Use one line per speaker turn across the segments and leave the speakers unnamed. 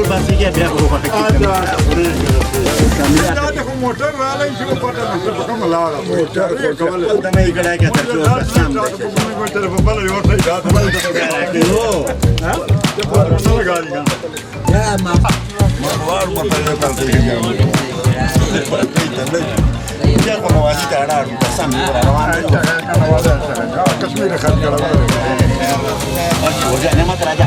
basikia biar berubah
ada aku motor wala itu kota nasib kamu lawa motor kamu
utama ikut aja terus bersam
motor bala yo sai da bala to ha mana gari kan
ya ma
war motor yo kan
dia como vasita era bersam
kashmir khan kala
وجهنا ما تراجع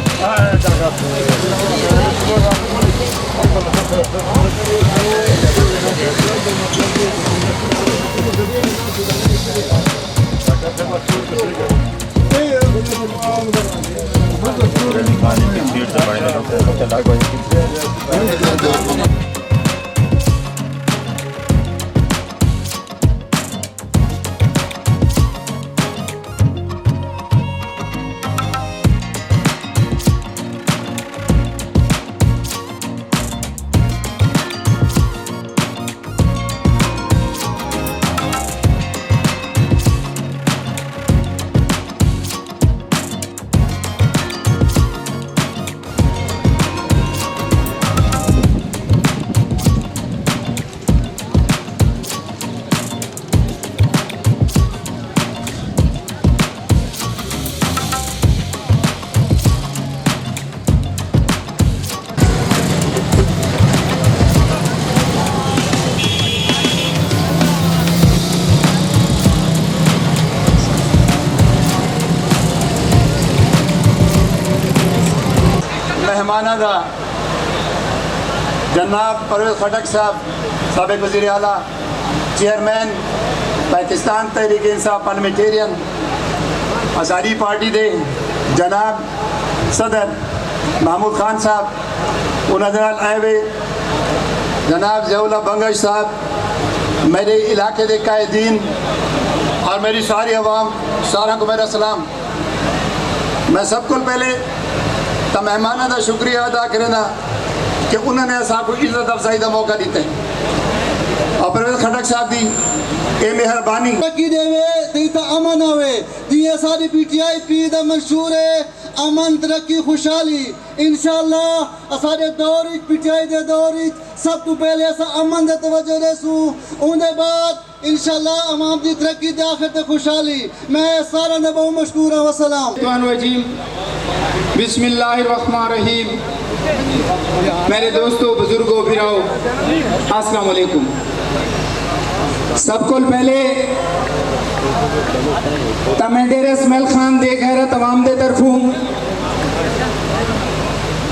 مہمانہ جناب پرویز خٹک صاحب سابق وزیر اعلیٰ chairman Pakistan Tehreek Insaf parliamentarian آزادی party دے جناب صدر محمود خان صاحب انہوں آئے ہوئے جناب ضیاء اللہ بنگش صاحب میرے علاقے دے قائدین اور میری ساری عوام سارا کو میرا سلام. میں سب کو پہلے تو مہمانوں کا شکریہ ادا کرنا کہ انہوں نے صاحب کو عزت افزائی کا موقع دیتے ہیں اور پرویز خٹک صاحب دی اے مہربانی
کی دے وے دیتا امن ہوئے دیئے ساری پی ٹی آئی پی دا منشور ہے امن ترقی خوشحالی انشاءاللہ سارے دوری پی ٹی آئی دے دوری سب تو پہلے ایسا امن دے توجہ دے سو ان دے بعد انشاءاللہ امام دی ترقی دے آخر تے خوشحالی. میں سارا نے بہت مشکور ہوں. والسلام.
بسم اللہ الرحمن الرحیم. میرے دوستو بزرگوں بھراؤ السلام علیکم. سب کو پہلے تمہیں اسماعیل خان دے غیرت عوام دے طرفوں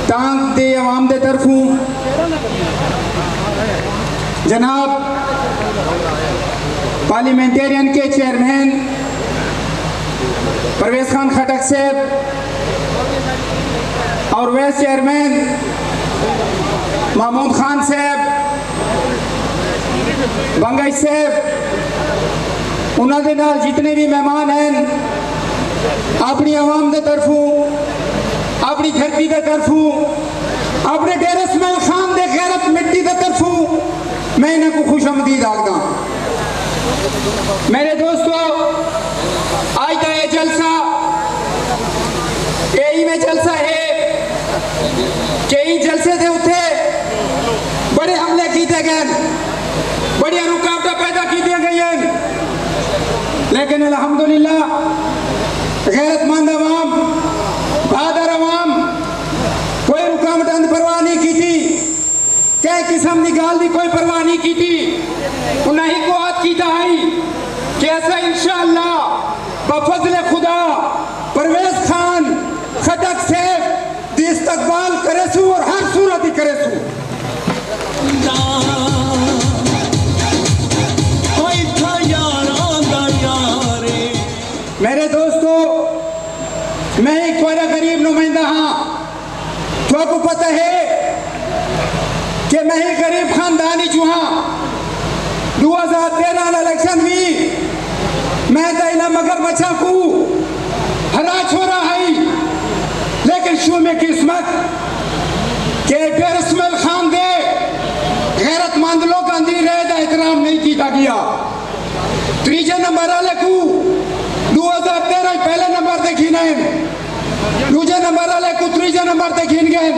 ٹانک دے عوام دے طرفوں جناب پارلیمنٹیرین کے چیئرمین پرویز خان خٹک صاحب اور ویس چیئرمین محمود خان صاحب بنگش صاحب انہوں نے نال جتنے بھی مہمان ہیں اپنی عوام دے طرفوں اپنی دھرتی دے طرفوں اپنے ڈیرے اسماعیل خان دے غیرت مٹی دے طرفوں میں انہیں کو خوش آمدید آگدا. میرے دوستو آج دا یہ جلسہ یہی میں جلسہ ہے کہ یہ جلسے دے اٹھے بڑے حملے کیتے گئے بڑی رکاوٹیں پیدا کی دی گئی ہیں لیکن الحمدللہ غیرت مند عوام بہادر عوام کوئی رکاوٹیں پرواہ نہیں کی تھی کہ قسم نگال دی کوئی پرواہ نہیں کی تھی. انہیں ہی کو آت کی دہائی کہ ایسا انشاءاللہ بفضل خدا پرویز خان خٹک صاحب دی استقبال کرے سو اور ہر صورت ہی کرے سو. میرے دوستو میں ایک بڑا غریب نمائندہ ہاں. تو آپ کو پتہ ہے کہ میں ایک غریب خاندانی جو ہاں 2013 الیکشن بھی میں دائنا مگر بچا کو ہرا چھوڑا ہے لیکن شو میں قسمت کہ پھر اسماعیل خان دے غیرت مند لوگ اندھی رہے دا احترام نہیں کیتا گیا. تریجے نمبر آلے کو 2013 پہلے نمبر دیکھین ہیں دوجے نمبر آلے کو تریجے نمبر دیکھین گئے.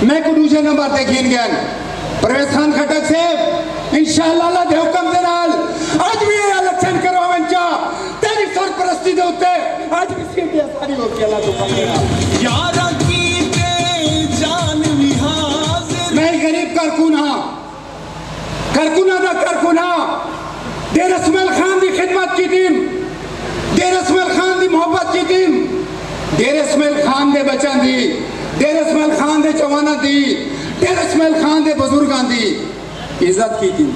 میں کو دوسرے نمبر تے گھین گیا پرویز خان خٹک سے انشاءاللہ اللہ دے حکم دے نال آج بھی یہ الیکشن کرو ونچا تیری سرپرستی دے ہوتے آج بھی سیٹی ساری ہو کے اللہ دے حکم دے نال
یارا کی تے جان بھی حاضر
میں غریب کرکونہ دا کرکونہ دیر اسماعیل خان دی خدمت کی ٹیم دیر اسماعیل خان دی محبت کی ٹیم دیر اسماعیل خان دے بچان دی دیر اسماعیل خان دے جوانہ دی دیر اسماعیل خان دے بزرگان دی عزت کی ٹیم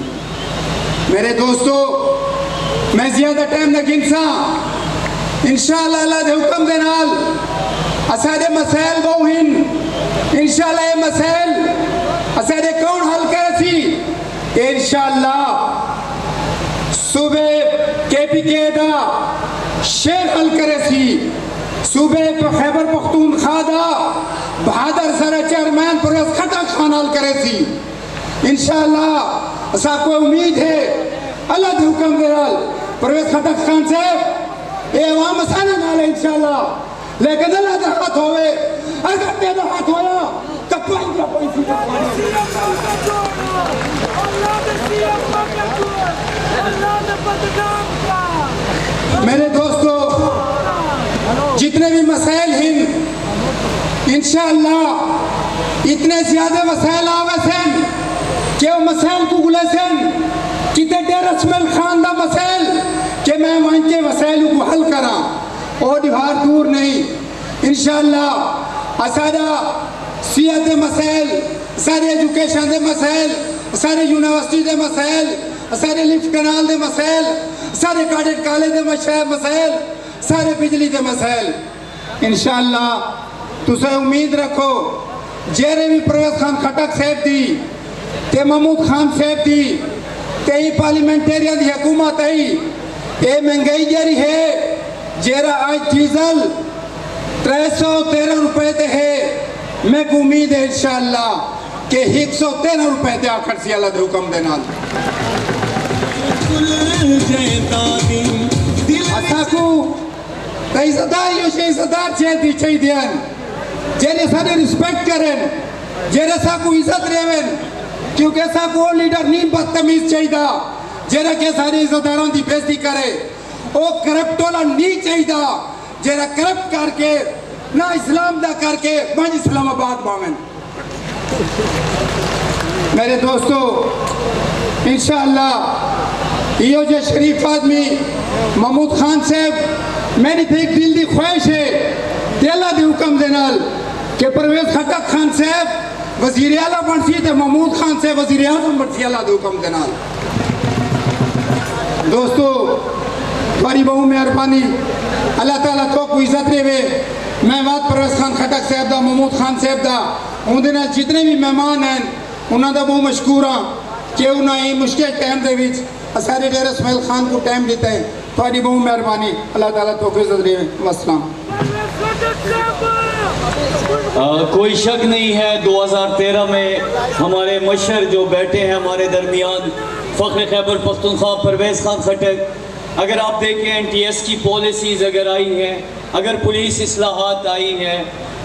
میرے دوستو میں زیادہ ٹائم نہ گنسا انشاءاللہ اللہ دے حکم دے نال اسادے مسائل بہن انشاءاللہ یہ مسائل اسادے کون حل کرے سی انشاءاللہ صوبے کے پی کے دا شیر حل کرے سی صوبے خیبر پختونخوا دا بہادر سر چیئرمین پرویز خٹک خان حل کرے سی انشاءاللہ اسا کو امید ہے اللہ دے حکم دے نال پرویز خٹک خان صاحب اے عوام مسئلہ نال انشاءاللہ لیکن اللہ دے ہاتھ ہوئے اگر تے دے ہاتھ ہویا تو پائیں گا پیسی میرے دوستو جتنے بھی مسائل ہیں انشاءاللہ اتنے زیادہ مسائل آوے سن کہ وہ مسائل کو گلے سن کتے دیر اسماعیل خان دا مسائل کہ میں وہاں کے مسائل کو حل کرا اور دیوار دور نہیں انشاءاللہ اسادہ سیاحت دے مسائل سارے ایجوکیشن دے مسائل سارے یونیورسٹی دے مسائل سارے لفٹ کنال دے مسائل سارے کاڈٹ کالج دے مسائل سارے بجلی دے مسائل انشاءاللہ تسے امید رکھو جیرے بھی پرویز خان خٹک صاحب دی تے محمود خان صاحب دی تے ہی پارلیمنٹیرین دی حکومت ہے اے مہنگائی جاری ہے جیرا آج ڈیزل 313 روپے تے ہے میں کو امید ہے انشاءاللہ کہ 113 روپے تے آخر سی اللہ دے حکم دے نال اسا کو عزتدار یو شے عزتدار چاہتی چاہی دیان جیرے سارے رسپیکٹ کریں جیرے سا کو عزت ریویں کیونکہ سا کو لیڈر نہیں بدتمیز چاہی دا جیرے کے سارے عزتداروں دی بیزتی کرے او کرپٹولا نہیں چاہی دا جیرے کرپٹ کر کے نہ اسلام دا کر کے مجھ اسلام آباد باویں میرے دوستو انشاءاللہ یہ جو شریف آدمی محمود خان صاحب میری تھی ایک دل دی خواہش ہے اللہ دے حکم دے نال کہ پرویز خٹک خان صاحب وزیر اعلیٰ بنسی تے محمود خان صاحب وزیر اعظم بنسی اللہ دے حکم دے نال دوستو بڑی بہو مہربانی اللہ تعالیٰ تو کو عزت رہے میں بات پرویز خان خٹک صاحب دا محمود خان صاحب دا ان دن جتنے بھی مہمان ہیں انہوں دا بہت مشکور ہاں کہ انہوں نے مشکل ٹائم دے وچ اسارے ڈیر اسماعیل خان کو ٹائم دیتا ہے تھوڑی بہت مہربانی اللہ تعالیٰ تو کو عزت رہے السلام
کوئی شک نہیں ہے 2013 میں ہمارے مشر جو بیٹھے ہیں ہمارے درمیان فخر خیبر پختونخوا پرویز خان خٹک اگر آپ دیکھیں NTS کی پالیسیز اگر آئی ہیں اگر پولیس اصلاحات آئی ہیں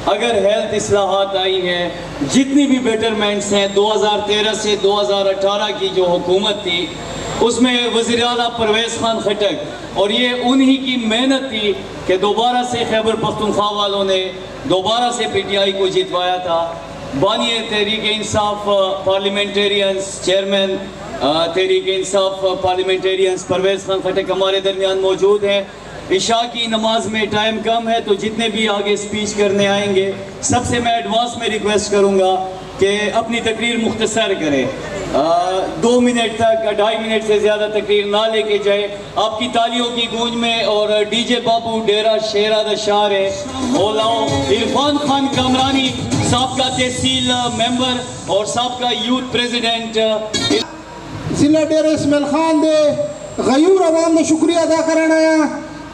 اگر ہیلتھ اصلاحات آئی ہیں جتنی بھی بیٹرمنٹس ہیں 2013 سے 2018 کی جو حکومت تھی اس میں وزیر اعلیٰ پرویز خان خٹک اور یہ انہی کی محنت تھی کہ دوبارہ سے خیبر پختونخوا والوں نے دوبارہ سے PTI کو جتوایا تھا بانی Tehreek Insaf parliamentarians chairman Tehreek Insaf parliamentarians Pervez Khan Khattak ہمارے درمیان موجود ہیں عشاء کی نماز میں ٹائم کم ہے تو جتنے بھی آگے سپیچ کرنے آئیں گے سب سے میں ایڈوانس میں ریکویسٹ کروں گا کہ اپنی تقریر مختصر کریں 2 منٹ تک 2.5 منٹ سے زیادہ تقریر نہ لے کے جائے آپ کی تالیوں کی گونج میں اور DJ بابو ڈیرہ شیرہ دا شاہ ہے اولاؤ عرفان خان کامرانی سابقہ تحصیل ممبر اور سابقہ یوتھ پریزیڈنٹ
ضلع ڈیرہ اسماعیل خان دے غیور عوام نے شکریہ ادا کرنا ہے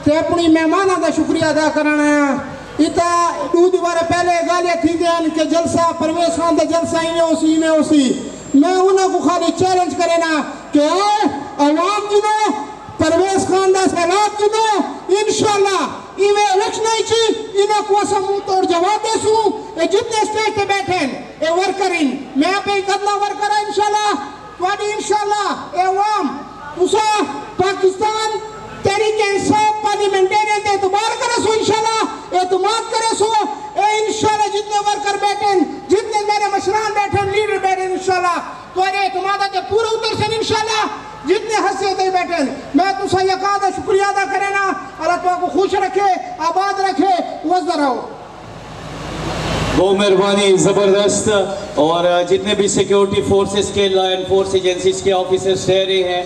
تے اپنی مہمانہ دا شکریہ ادا کرنا ہے اتا 2 دیوارے پہلے گالیاں تھی دیں کہ جلسہ پرویز خان دا جلسہ ہی میں اسی میں انہوں کو خالی چیلنج کرے نا کہ عوام جنہوں پرویز خان دا سیلاب جنہوں انشاءاللہ ایویں الیکشن چی انہاں کو سموت اور جواب دے سو اے جتنے اسٹیج تے بیٹھے اے ورکرین میں پہ کرنا ورکر انشاءاللہ تواڈی انشاءاللہ اے عوام اسا پاکستان تحریک انصاف پارلیمنٹیرین تے اعتبار کرے سو انشاءاللہ اعتماد کرے سو اے انشاءاللہ جتنے ورکر بیٹھے جتنے میرے مشران بیٹھے لیڈر بیٹھے انشاءاللہ تو اعتماد تے پورا اتر سے انشاءاللہ جتنے حیثیت بیٹھے میں تو سا یقاد شکریہ ادا کرے نا اللہ تو کو خوش رکھے آباد رکھے وزد رہو
وہ مہربانی زبردست اور جتنے بھی سیکیورٹی فورسز کے لا انفورس ایجنسیز کے آفیسرز ٹھہرے ہیں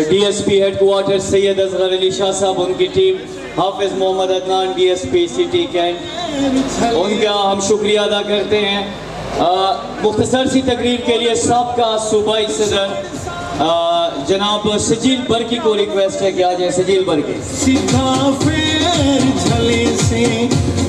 D S P headquarter Syed Asghar Ali Shah صاحب ان کی team Hafiz Muhammad Adnan D S P city cantt ان کا ہم شکریہ ادا کرتے ہیں مختصر سی تقریر کے لیے سابقہ صوبائی صدر جناب سجیل برکی کو ریکویسٹ ہے کہ آ جائے سجیل برکی
سیدھا پھر جھلی سے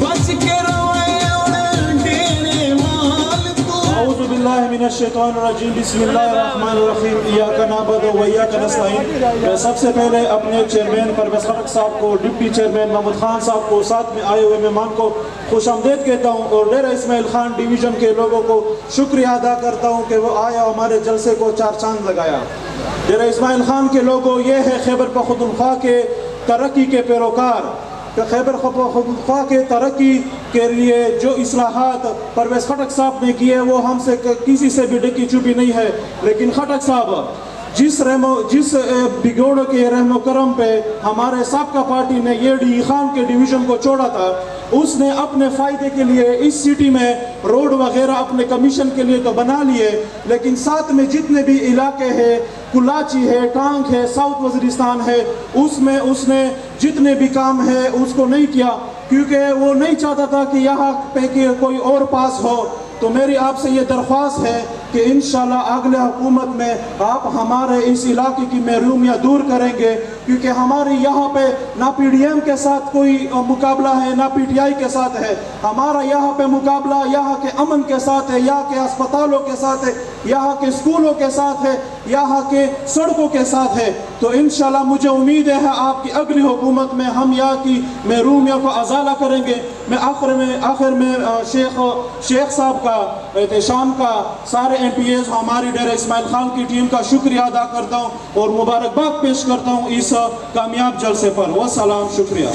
بچ کے روئے اور ڈیرے مال تو
اعوذ باللہ من الشیطان الرجیم بسم اللہ الرحمن الرحیم ایاک نعبد و ایاک نستعین میں سب سے پہلے اپنے چیئرمین پرویز خٹک صاحب کو ڈپٹی چیئرمین محمود خان صاحب کو ساتھ میں آئے ہوئے مہمان کو خوش آمدید کہتا ہوں اور ڈیرہ اسماعیل خان ڈویژن کے لوگوں کو شکریہ ادا کرتا ہوں کہ وہ آیا ہمارے جلسے کو چار چاند لگایا ڈیرہ اسماعیل خان کے لوگوں یہ ہے خیبر پختونخوا کے ترقی کے پیروکار کہ خیبر پختونخوا کے ترقی کے لیے جو اصلاحات پرویز خٹک صاحب نے کیے وہ ہم سے کسی سے بھی ڈکی چوبی نہیں ہے لیکن خٹک صاحب جس بگوڑ کے رحم و کرم پہ ہمارے سابقہ پارٹی نے یہ ڈی خان کے ڈویژن کو چھوڑا تھا اس نے اپنے فائدے کے لیے اس سٹی میں روڈ وغیرہ اپنے کمیشن کے لیے تو بنا لیے لیکن ساتھ میں جتنے بھی علاقے ہیں کلاچی ہے ٹانک ہے ساؤتھ وزیرستان ہے اس میں اس نے جتنے بھی کام ہے اس کو نہیں کیا کیونکہ وہ نہیں چاہتا تھا کہ یہاں پہ کوئی اور پاس ہو تو میری آپ سے یہ درخواست ہے کہ انشاءاللہ اگلے حکومت میں آپ ہمارے اس علاقے کی محرومیاں دور کریں گے کیونکہ ہماری یہاں پہ نہ پی ڈی ایم کے ساتھ کوئی مقابلہ ہے نہ پی ٹی آئی کے ساتھ ہے ہمارا یہاں پہ مقابلہ یہاں کے امن کے ساتھ ہے یہاں کے اسپتالوں کے ساتھ ہے یہاں کے اسکولوں کے ساتھ ہے یہاں کے سڑکوں کے ساتھ ہے تو انشاءاللہ مجھے امید ہے آپ کی اگلی حکومت میں ہم یہاں کی محرومیوں کو ازالہ کریں گے میں آخر میں شیخ صاحب کا احتشام کا سارے ایم پی ایز ہماری ڈیرہ اسماعیل خان کی ٹیم کا شکریہ ادا کرتا ہوں اور مبارکباد پیش کرتا ہوں اس کامیاب جلسے پر والسلام شکریہ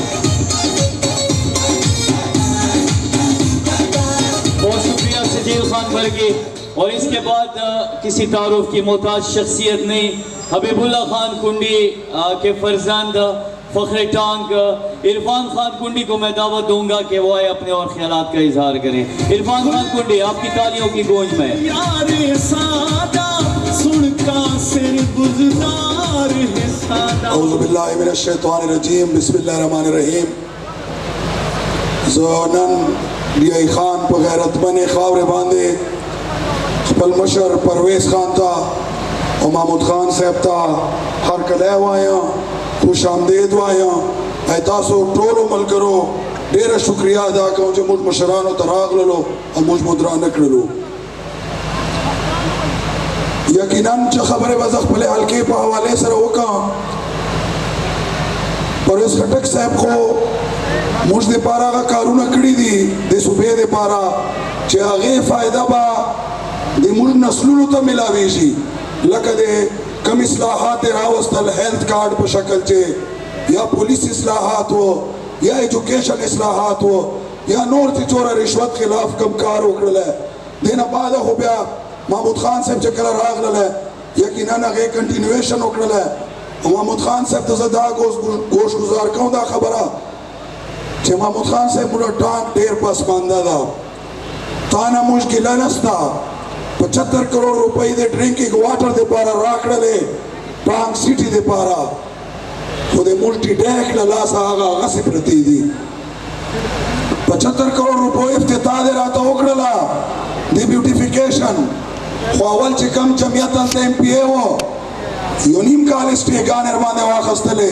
بہت شکریہ سجیل خان برکی اور اس کے بعد کسی تعارف کی محتاج شخصیت نہیں حبیب اللہ خان کنڈی کے فرزند فخر ٹانک عرفان خان کنڈی کو میں دعوت دوں گا کہ وہ آئے اپنے اور خیالات کا اظہار کریں عرفان خان کنڈی آپ کی تالیوں کی گونج میں
یار سادہ سن کا سر بزدار ہے سادہ
اعوذ باللہ من الشیطان الرجیم بسم اللہ الرحمن الرحیم زونن ڈی خان پہ غیرت بنے خاور باندھے خپل مشر پرویز خان تا اور محمود خان صاحب تا ہر کلے وایاں خوش آمدید وایاں ایتاسو ٹولو مل کرو ڈیرہ شکریہ ادا کرو جو مجھ مشرانو تراغ للو اور مجھ مدرانک للو یقیناً چا خبر بزخ پلے حلقے پا حوالے سر ہوکا پرویز خٹک صاحب کو مجھ دے پارا کا کارون اکڑی دی دے صوبے دے پارا چے آگے فائدہ با دے مجھ نسلونو تا ملاوی جی لکہ دے کم اصلاحات راوستل ہیلتھ کارڈ پر شکل چے یا پولیس اصلاحات ہو یا ایجوکیشن اصلاحات ہو یا نور تی چورا رشوت خلاف کم کار اکڑل ہے دینا بعد ہو بیا محمود خان صاحب چکر راغ لل ہے یقیناً اگے کنٹینویشن اکڑل ہے محمود خان صاحب تزدہ گوش گزار کون دا خبرہ چھے محمود خان صاحب مجھے ٹانک دیر پاس ماندہ دا تانا مشکلہ نستا 75 کروڑ روپئی دے ڈرنکنگ واٹر دے پارا راکڑا لے ٹانک سٹی دے پارا خودے ملٹی ڈیک للاسا آگا غصب رتی دی 75 کروڑ روپئی افتتاح دے رہا تا اکڑلا دی بیوٹیفیکیشن خواول چکم جمعیتاً تے ایم پی اے ہو یونیم کالسٹی گانے روانے واقعست لے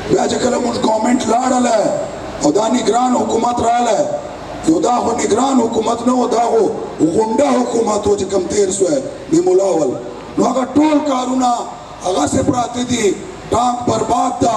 بیا چکل مجھ گورنمنٹ لاڑل ہے اور دا نگران حکومت رال ہے یو دا ہو نگران حکومت نو دا ہو غنڈا حکومت ہو چکم تیر سو ہے دی ملاول نو اگر ٹول کارونا اگا سے پراتے دی ٹانک برباد دا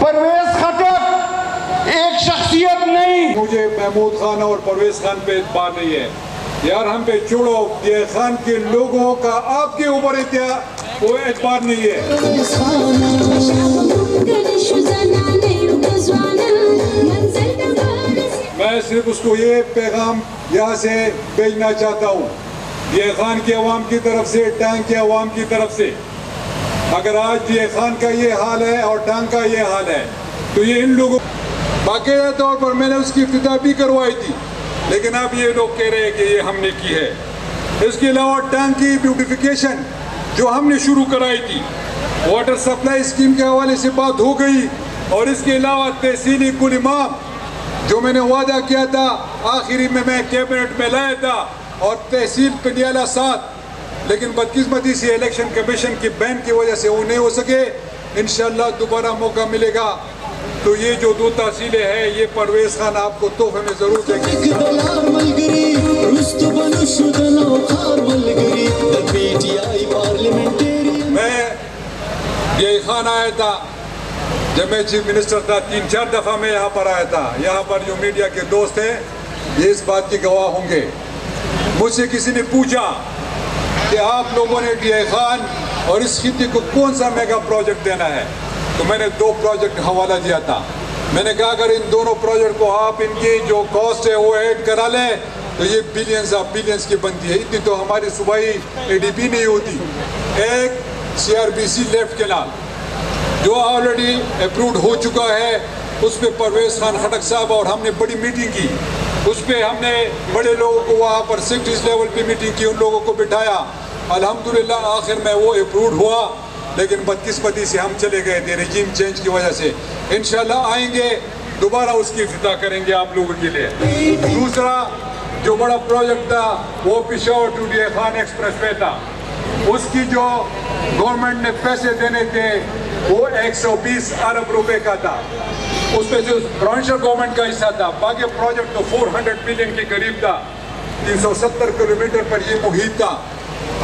پرویز خٹک ایک شخصیت نہیں.
مجھے محمود خان اور پرویز خان پہ اعتبار نہیں ہے یار, ہم پہ چھوڑو. یہ خان کے لوگوں کا آپ کے اوپر وہ اعتبار نہیں ہے. میں صرف اس کو یہ پیغام یہاں سے بھیجنا چاہتا ہوں, یہ خان کے عوام کی طرف سے, ٹانگ کے عوام کی طرف سے, اگر آج یہ خان کا یہ حال ہے اور ٹانگ کا یہ حال ہے تو یہ ان لوگوں, باقاعدہ طور پر میں نے اس کی افتتاح بھی کروائی تھی, لیکن اب یہ لوگ کہہ رہے ہیں کہ یہ ہم نے کی ہے. اس کے علاوہ ٹانگ کی بیوٹیفیکیشن جو ہم نے شروع کرائی تھی, واٹر سپلائی اسکیم کے حوالے سے بات ہو گئی, اور اس کے علاوہ تحصیلی کل امام جو میں نے وعدہ کیا تھا آخری میں کیبنٹ میں لایا تھا, اور تحصیل پنڈیالہ 7, لیکن بدقسمتی سے الیکشن کمیشن کی بین کی وجہ سے وہ نہیں ہو سکے. انشاءاللہ دوبارہ موقع ملے گا تو یہ جو 2 تحصیلیں ہیں یہ پرویز خان آپ کو تحفے میں ضرور دیں گے. میں یہ خان آیا تھا جب میں چیف منسٹر تھا, 3-4 دفعہ میں یہاں پر آیا تھا. یہاں پر جو میڈیا کے دوست ہیں یہ اس بات کی گواہ ہوں گے. مجھ سے کسی نے پوچھا کہ آپ لوگوں نے ڈی آئی خان اور اس خطے کو کون سا میگا پروجیکٹ دینا ہے, تو میں نے 2 پروجیکٹ حوالہ دیا تھا. میں نے کہا اگر ان دونوں پروجیکٹ کو آپ ان کی جو کاسٹ ہے وہ ایڈ کرا لیں تو یہ بلینز آف بلینز کی بنتی ہے. اتنی تو ہماری صوبائی اے ڈی پی نہیں ہوتی. ایک CRBC لیفٹ کینال جو آلریڈی اپروڈ ہو چکا ہے, اس پہ پرویز خان خٹک صاحب اور ہم نے بڑی میٹنگ کی. اس پہ ہم نے بڑے لوگوں کو وہاں پر سیکٹریز لیول پہ میٹنگ کی, ان لوگوں کو بٹھایا. الحمدللہ آخر میں وہ اپروڈ ہوا, لیکن بدقسمتی سے ہم چلے گئے تھے ریجیم چینج کی وجہ سے. انشاءاللہ آئیں گے دوبارہ اس کی افتتاح کریں گے آپ لوگوں کے لیے. دوسرا جو بڑا پروجیکٹ تھا وہ Peshawar to D I Khan expressway تھا. اس کی جو گورنمنٹ نے پیسے دینے تھے وہ 120 ارب روپے کا تھا. اس پہ جو پروونشل گورنمنٹ کا حصہ تھا, باقی پروجیکٹ تو 400 بلین کے قریب تھا. 370 کلومیٹر پر یہ محیط تھا.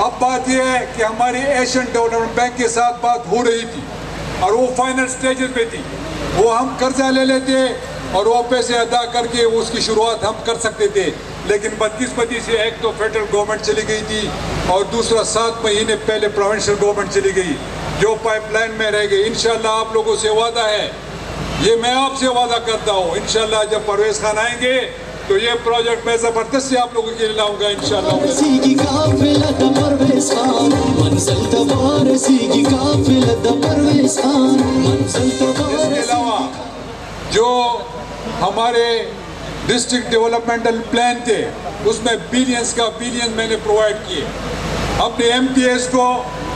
اب بات یہ ہے کہ ہماری ایشین ڈیولپمنٹ بینک کے ساتھ بات ہو رہی تھی اور وہ فائنل سٹیجز پہ تھی. وہ ہم قرضہ لے لیتے اور وہ پیسے ادا کر کے اس کی شروعات ہم کر سکتے تھے, لیکن بدقسمتی سے ایک تو فیڈرل گورنمنٹ چلی گئی تھی اور دوسرا 7 مہینے پہلے پروونشل گورنمنٹ چلی گئی جو پائپ لائن میں رہ گئی. انشاءاللہ آپ لوگوں سے وعدہ ہے, یہ میں آپ سے وعدہ کرتا ہوں, انشاءاللہ جب پرویز خان آئیں گے تو یہ پروجیکٹ میں زبردست سے آپ لوگوں کے لیے لاؤں گا انشاءاللہ. اس کے علاوہ جو ہمارے ڈسٹرکٹ ڈیولپمنٹل پلان تھے اس میں بلینز کا بلین میں نے پرووائڈ کیے اپنے MPS کو,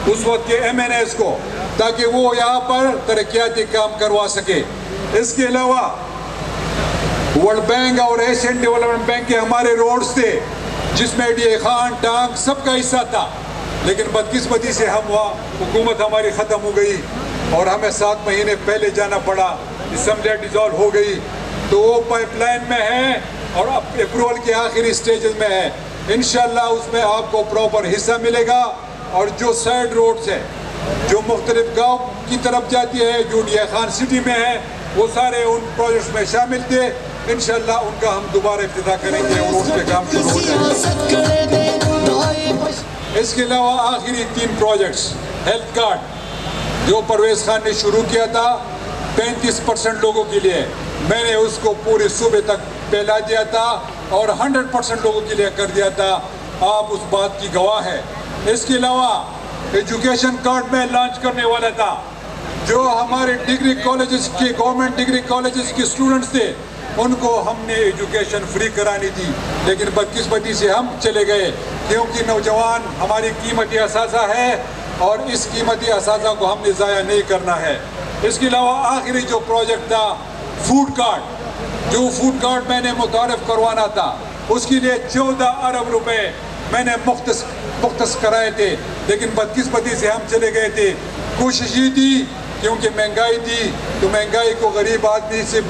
اس وقت کے MNS کو, تاکہ وہ یہاں پر ترقیاتی کام کروا سکے. اس کے علاوہ ورلڈ بینک اور ایشین ڈیولپمنٹ بینک کے ہمارے روڈز تھے جس میں ڈی آئی خان, ٹانگ سب کا حصہ تھا, لیکن بدقسمتی سے ہم وہاں حکومت ہماری ختم ہو گئی اور ہمیں 7 مہینے پہلے جانا پڑا. اسمبلی ڈیزالو ہو گئی تو وہ پائپ لائن میں ہے اور اپروول کے آخری سٹیجز میں ہے. انشاءاللہ اس میں آپ کو پراپر حصہ ملے گا. اور جو سائڈ روڈز ہیں جو مختلف گاؤں کی طرف جاتی ہے جو ڈی آئی خان سٹی میں ہے وہ سارے ان پروجیکٹس میں شامل تھے. انشاءاللہ ان کا ہم دوبارہ افتتاح کریں گے اور اس پہ کام شروع ہو جائے گا. اس کے علاوہ آخری 3 پروجیکٹس, ہیلتھ کارڈ جو پرویز خان نے شروع کیا تھا 35% لوگوں کے لیے, میں نے اس کو پورے صوبے تک پھیلا دیا تھا اور 100% لوگوں کے لیے کر دیا تھا. آپ اس بات کی گواہ ہے. اس کے علاوہ ایجوکیشن کارڈ میں لانچ کرنے والا تھا جو ہمارے ڈگری کالجز کے, گورنمنٹ ڈگری کالجز کے اسٹوڈنٹس تھے, ان کو ہم نے ایجوکیشن فری کرانی تھی, لیکن بدقسمتی سے ہم چلے گئے کیونکہ نوجوان ہماری قیمتی اثاثہ ہے اور اس قیمتی اثاثہ کو ہم نے ضائع نہیں کرنا ہے. اس کے علاوہ آخری جو پروجیکٹ تھا فوڈ کارڈ, جو فوڈ کارڈ میں نے متعارف کروانا تھا اس کے لیے 14 ارب روپے میں نے مختص کرائے تھے, لیکن بدقسمتی سے ہم چلے گئے تھے. کوشش یہ تھی کیونکہ مہنگائی تھی تو مہنگائی کو غریب آدمی سے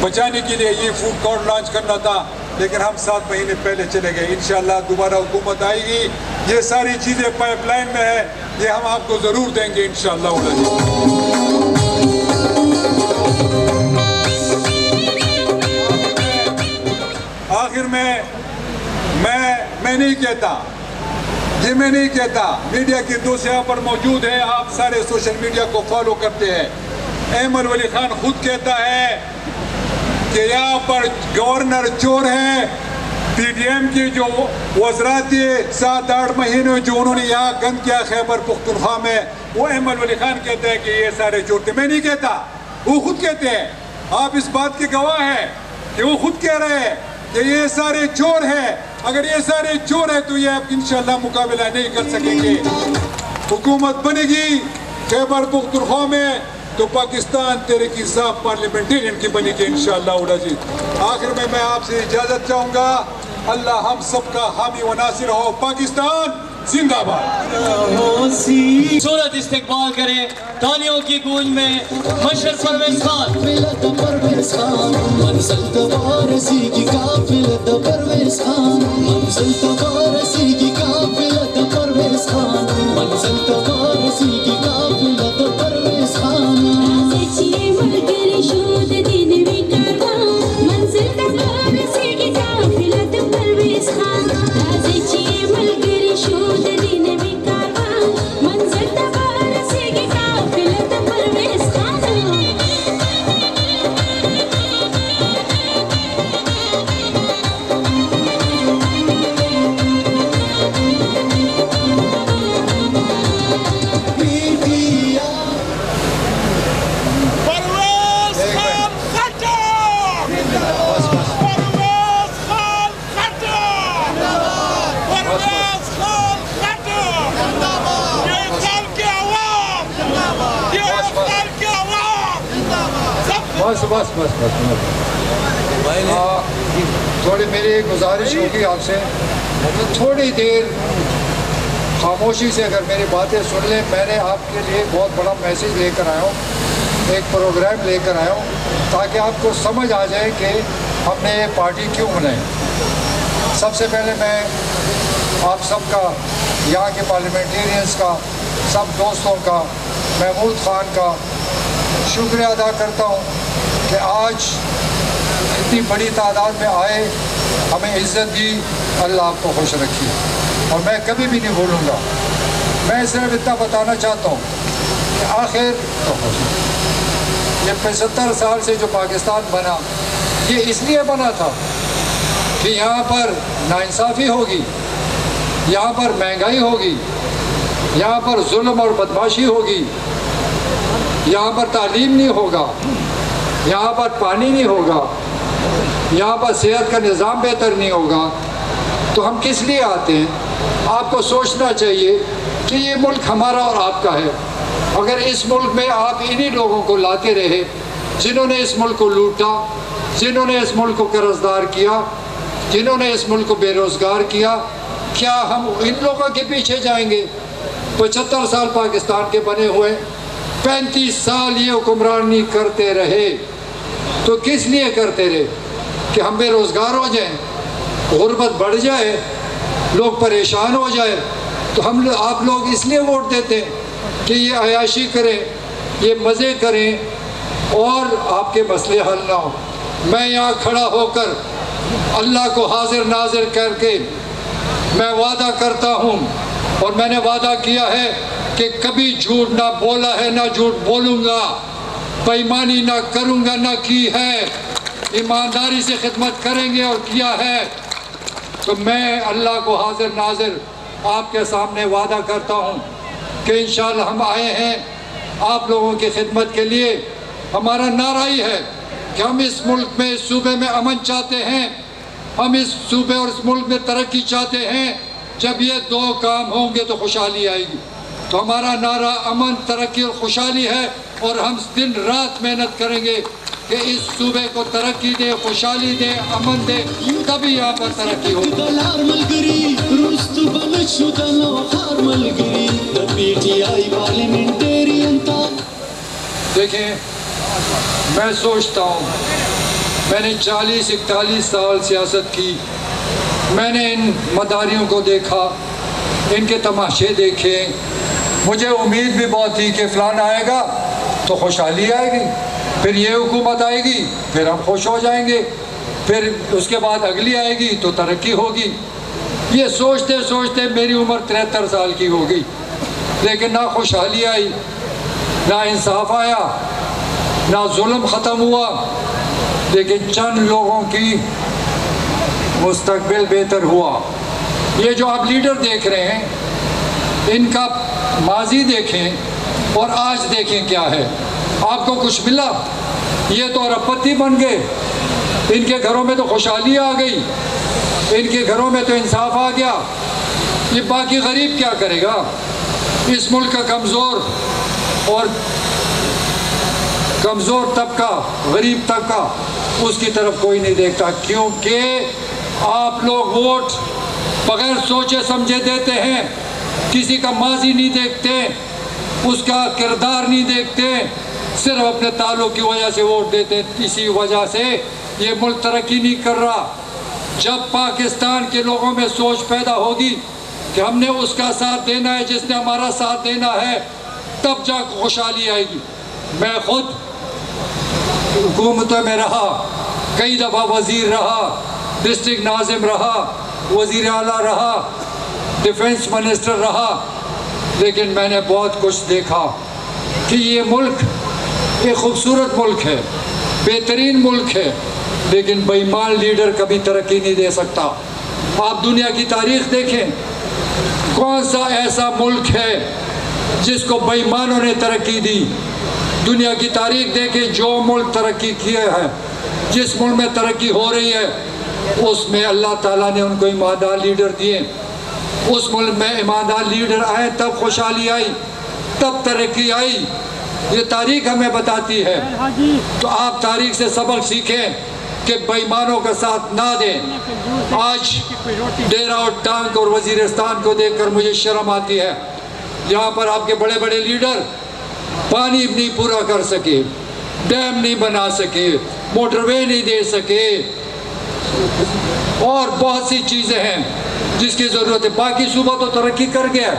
بچانے کے لیے یہ فوڈ کارڈ لانچ کرنا تھا, لیکن ہم 7 مہینے پہلے چلے گئے. انشاءاللہ دوبارہ حکومت آئے گی, یہ ساری چیزیں پائپ لائن میں ہے, یہ ہم آپ کو ضرور دیں گے انشاءاللہ. آخر میں نہیں کہتا, یہ میں نہیں کہتا, میڈیا کے دوست یہاں پر موجود ہیں, آپ سارے سوشل میڈیا کو فالو کرتے ہیں. احمد ولی خان خود کہتا ہے کہ یہاں پر گورنر چور ہے. پی ڈی ایم کی جو وزرات تھے 7-8 مہینے جو انہوں نے یہاں گند کیا خیبر پختونخوا میں, وہ احمد ولی خان کہتا ہے کہ یہ سارے چور تھے. میں نہیں کہتا, وہ خود کہتے ہیں. آپ اس بات کے گواہ ہیں کہ وہ خود کہہ رہے ہیں کہ یہ سارے چور ہیں. اگر یہ سارے چور ہیں تو یہ آپ انشاءاللہ مقابلہ نہیں کر سکیں گے. حکومت بنے گی خیبر پختونخوا میں تو پاکستان تحریک انصاف پارلیمنٹرین کی بنے گی انشاءاللہ العزیز. آخر میں آپ سے اجازت چاہوں گا. اللہ ہم سب کا حامی و ناصر ہو. پاکستان زندہ باد.
صورت استقبال کریں تالیوں کی گونج میں مشر پرویز خان.
منزل تبارسی کی قافلت پرویز خان, منزل تبارسی کی قافلت پرویز خان, منزل تبارسی کی قافلت پرویز خان. چیئے ملگر شود دین وی کارواں, منزل تبارسی کی قافلت پرویز خان. چیئے ملگر شود دین وی کارواں, منزل تبارسی کی قافلت پرویز خان.
بس تھوڑی میری گزارش ہوگی آپ سے, تھوڑی دیر خاموشی سے اگر میری باتیں سن لیں. میں نے آپ کے لیے بہت بڑا میسیج لے کر آیا ہوں, ایک پروگرام لے کر آیا ہوں تاکہ آپ کو سمجھ آ جائے کہ ہم نے یہ پارٹی کیوں بنائی. سب سے پہلے میں آپ سب کا, یہاں کے پارلیمنٹیرینس کا, سب دوستوں کا, محمود خان کا شکریہ ادا کرتا ہوں کہ آج اتنی بڑی تعداد میں آئے, ہمیں عزت دی. اللہ آپ کو خوش رکھی, اور میں کبھی بھی نہیں بھولوں گا. میں صرف اتنا بتانا چاہتا ہوں کہ آخر یہ 75 سال سے جو پاکستان بنا, یہ اس لیے بنا تھا کہ یہاں پر ناانصافی ہوگی, یہاں پر مہنگائی ہوگی, یہاں پر ظلم اور بدماشی ہوگی, یہاں پر تعلیم نہیں ہوگا, یہاں پر پانی نہیں ہوگا, یہاں پر صحت کا نظام بہتر نہیں ہوگا. تو ہم کس لیے آتے ہیں؟ آپ کو سوچنا چاہیے کہ یہ ملک ہمارا اور آپ کا ہے. اگر اس ملک میں آپ انہی لوگوں کو لاتے رہے جنہوں نے اس ملک کو لوٹا, جنہوں نے اس ملک کو قرض دار کیا, جنہوں نے اس ملک کو بے روزگار کیا, کیا ہم ان لوگوں کے پیچھے جائیں گے؟ 75 سال پاکستان کے بنے ہوئے, 35 سال یہ حکمرانی کرتے رہے. تو کس لیے کرتے رہے؟ کہ ہم بے روزگار ہو جائیں, غربت بڑھ جائے, لوگ پریشان ہو جائے. تو آپ لوگ اس لیے ووٹ دیتے ہیں کہ یہ عیاشی کریں, یہ مزے کریں اور آپ کے مسئلے حل نہ ہوں. میں یہاں کھڑا ہو کر اللہ کو حاضر ناظر کر کے میں وعدہ کرتا ہوں, اور میں نے وعدہ کیا ہے کہ کبھی جھوٹ نہ بولا ہے, نہ جھوٹ بولوں گا, بےایمانی نہ کروں گا, نہ کی ہے, ایمانداری سے خدمت کریں گے اور کیا ہے. تو میں اللہ کو حاضر ناظر آپ کے سامنے وعدہ کرتا ہوں کہ انشاءاللہ ہم آئے ہیں آپ لوگوں کی خدمت کے لیے. ہمارا نعرہ ہی ہے کہ ہم اس ملک میں, اس صوبے میں امن چاہتے ہیں, ہم اس صوبے اور اس ملک میں ترقی چاہتے ہیں. جب یہ دو کام ہوں گے تو خوشحالی آئے گی. تو ہمارا نعرہ امن, ترقی اور خوشحالی ہے, اور ہم دن رات محنت کریں گے کہ اس صوبے کو ترقی دے, خوشحالی دے, امن دے, تبھی یہاں پر ترقی ہوگی. دیکھیں, میں سوچتا ہوں میں نے 40-41 سال سیاست کی. میں نے ان مداریوں کو دیکھا, ان کے تماشے دیکھے. مجھے امید بھی بہت تھی کہ فلانا آئے گا تو خوشحالی آئے گی, پھر یہ حکومت آئے گی, پھر ہم خوش ہو جائیں گے, پھر اس کے بعد اگلی آئے گی تو ترقی ہوگی. یہ سوچتے سوچتے میری عمر 73 سال کی ہو گئی, لیکن نہ خوشحالی آئی, نہ انصاف آیا, نہ ظلم ختم ہوا, لیکن چند لوگوں کی مستقبل بہتر ہوا. یہ جو آپ لیڈر دیکھ رہے ہیں, ان کا ماضی دیکھیں اور آج دیکھیں کیا ہے. آپ کو کچھ ملا؟ یہ تو اربپتی بن گئے. ان کے گھروں میں تو خوشحالی آ گئی, ان کے گھروں میں تو انصاف آ گیا. یہ باقی غریب کیا کرے گا؟ اس ملک کا کمزور طبقہ, غریب طبقہ, اس کی طرف کوئی نہیں دیکھتا, کیونکہ آپ لوگ ووٹ بغیر سوچے سمجھے دیتے ہیں. کسی کا ماضی نہیں دیکھتے, اس کا کردار نہیں دیکھتے, صرف اپنے تعلق کی وجہ سے ووٹ دیتے ہیں. اسی وجہ سے یہ ملک ترقی نہیں کر رہا. جب پاکستان کے لوگوں میں سوچ پیدا ہوگی کہ ہم نے اس کا ساتھ دینا ہے جس نے ہمارا ساتھ دینا ہے, تب جا کے خوشحالی آئے گی. میں خود حکومتوں میں رہا, کئی دفعہ وزیر رہا, ڈسٹرکٹ ناظم رہا, وزیر اعلیٰ رہا, ڈیفنس منسٹر رہا, لیکن میں نے بہت کچھ دیکھا کہ یہ ملک ایک خوبصورت ملک ہے, بہترین ملک ہے, لیکن بے ایمان لیڈر کبھی ترقی نہیں دے سکتا. آپ دنیا کی تاریخ دیکھیں, کون سا ایسا ملک ہے جس کو بے ایمانوں نے ترقی دی؟ دنیا کی تاریخ دیکھیں, جو ملک ترقی کیے ہیں, جس ملک میں ترقی ہو رہی ہے, اس میں اللہ تعالیٰ نے ان کو ایماندار لیڈر دیے. اس ملک میں ایماندار لیڈر آئے تب خوشحالی آئی, تب ترقی آئی. یہ تاریخ ہمیں بتاتی ہے. تو آپ تاریخ سے سبق سیکھیں کہ بے ایمانوں کا ساتھ نہ دیں. آج ڈیرہ اور ٹانک اور وزیرستان کو دیکھ کر مجھے شرم آتی ہے. یہاں پر آپ کے بڑے بڑے لیڈر پانی نہیں پورا کر سکے, ڈیم نہیں بنا سکے, موٹر وے نہیں دے سکے, اور بہت سی چیزیں ہیں جس کی ضرورت ہے. باقی صوبہ تو ترقی کر گیا.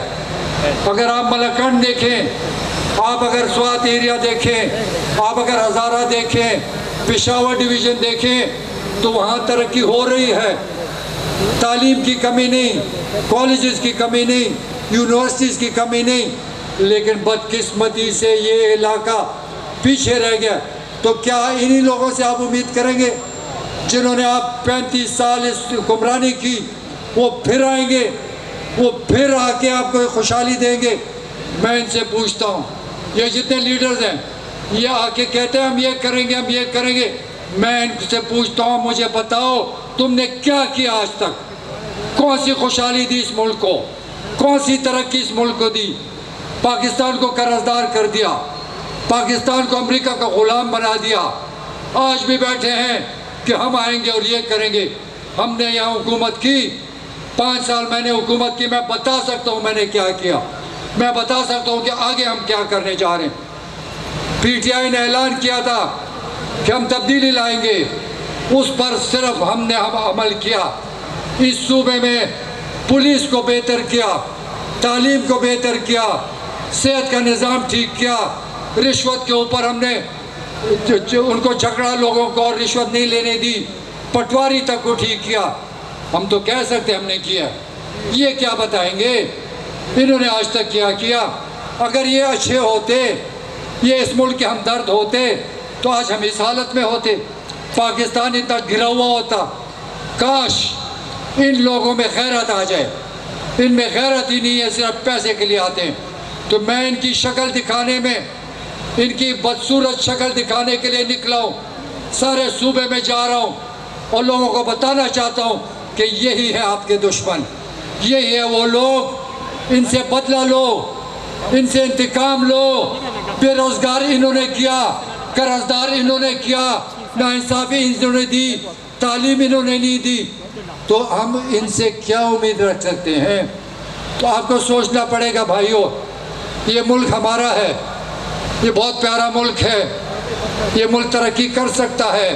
اگر آپ ملکنڈ دیکھیں, آپ اگر سوات ایریا دیکھیں, آپ اگر ہزارہ دیکھیں, پشاور ڈویژن دیکھیں, تو وہاں ترقی ہو رہی ہے. تعلیم کی کمی نہیں, کالجز کی کمی نہیں, یونیورسٹیز کی کمی نہیں, لیکن بدقسمتی سے یہ علاقہ پیچھے رہ گیا. تو کیا انہی لوگوں سے آپ امید کریں گے جنہوں نے آپ 35 سال اس حکمرانی کی, وہ پھر آئیں گے, وہ پھر آ کے آپ کو خوشحالی دیں گے؟ میں ان سے پوچھتا ہوں, یہ جتنے لیڈرز ہیں یہ آ کے کہتے ہیں ہم یہ کریں گے, ہم یہ کریں گے. میں ان سے پوچھتا ہوں, مجھے بتاؤ تم نے کیا کیا آج تک؟ کون سی خوشحالی دی اس ملک کو؟ کون سی ترقی اس ملک کو دی؟ پاکستان کو قرضدار کر دیا, پاکستان کو امریکہ کا غلام بنا دیا. آج بھی بیٹھے ہیں کہ ہم آئیں گے اور یہ کریں گے. ہم نے یہاں حکومت کی, 5 سال میں نے حکومت کی. میں بتا سکتا ہوں میں نے کیا کیا, میں بتا سکتا ہوں کہ آگے ہم کیا کرنے جا رہے ہیں. پی ٹی آئی نے اعلان کیا تھا کہ ہم تبدیلی لائیں گے, اس پر صرف ہم نے عمل کیا. اس صوبے میں پولیس کو بہتر کیا, تعلیم کو بہتر کیا, صحت کا نظام ٹھیک کیا. رشوت کے اوپر ہم نے ان کو جھگڑا لوگوں کو اور رشوت نہیں لینے دی, پٹواری تک کو ٹھیک کیا. ہم تو کہہ سکتے ہم نے کیا, یہ کیا بتائیں گے انہوں نے آج تک کیا کیا؟ اگر یہ اچھے ہوتے, یہ اس ملک کے ہمدرد ہوتے, تو آج ہم اس حالت میں ہوتے. پاکستان اتنا گرا ہوا ہوتا. کاش ان لوگوں میں غیرت آ جائے. ان میں غیرت ہی نہیں ہے, صرف پیسے کے لیے آتے ہیں. تو میں ان کی شکل دکھانے میں, ان کی بدصورت شکل دکھانے کے لیے نکلا ہوں. سارے صوبے میں جا رہا ہوں اور لوگوں کو بتانا چاہتا ہوں کہ یہی ہے آپ کے دشمن, یہی ہے وہ لوگ. ان سے بدلہ لو, ان سے انتقام لو. بے روزگار انہوں نے کیا, قرضدار انہوں نے کیا, ناانصافی انہوں نے دی, تعلیم انہوں نے نہیں دی. تو ہم ان سے کیا امید رکھ سکتے ہیں؟ تو آپ کو سوچنا پڑے گا بھائیوں. یہ ملک ہمارا ہے, یہ بہت پیارا ملک ہے, یہ ملک ترقی کر سکتا ہے,